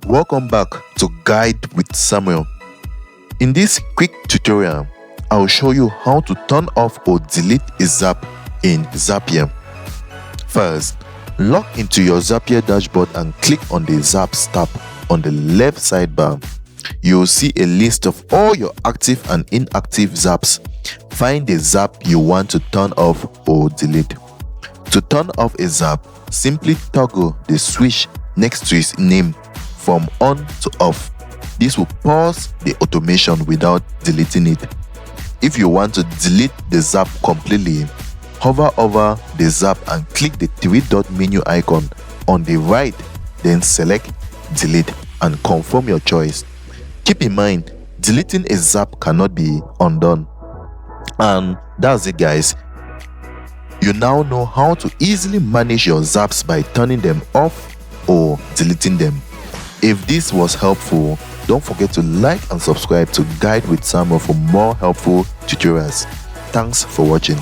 Welcome back to Guide with Samuel. In this quick tutorial, I'll show you how to turn off or delete a Zap in Zapier. First, log into your Zapier dashboard and click on the Zaps tab on the left sidebar. You'll see a list of all your active and inactive Zaps. Find the Zap you want to turn off or delete. To turn off a Zap, simply toggle the switch next to its name from on to off. This will pause the automation without deleting it. If you want to delete the Zap completely, hover over the Zap and click the three-dot menu icon on the right, then select delete and confirm your choice. Keep in mind, deleting a Zap cannot be undone. And that's it, guys. You now know how to easily manage your Zaps by turning them off or deleting them. If this was helpful, don't forget to like and subscribe to Guide with Samuel for more helpful tutorials. Thanks for watching.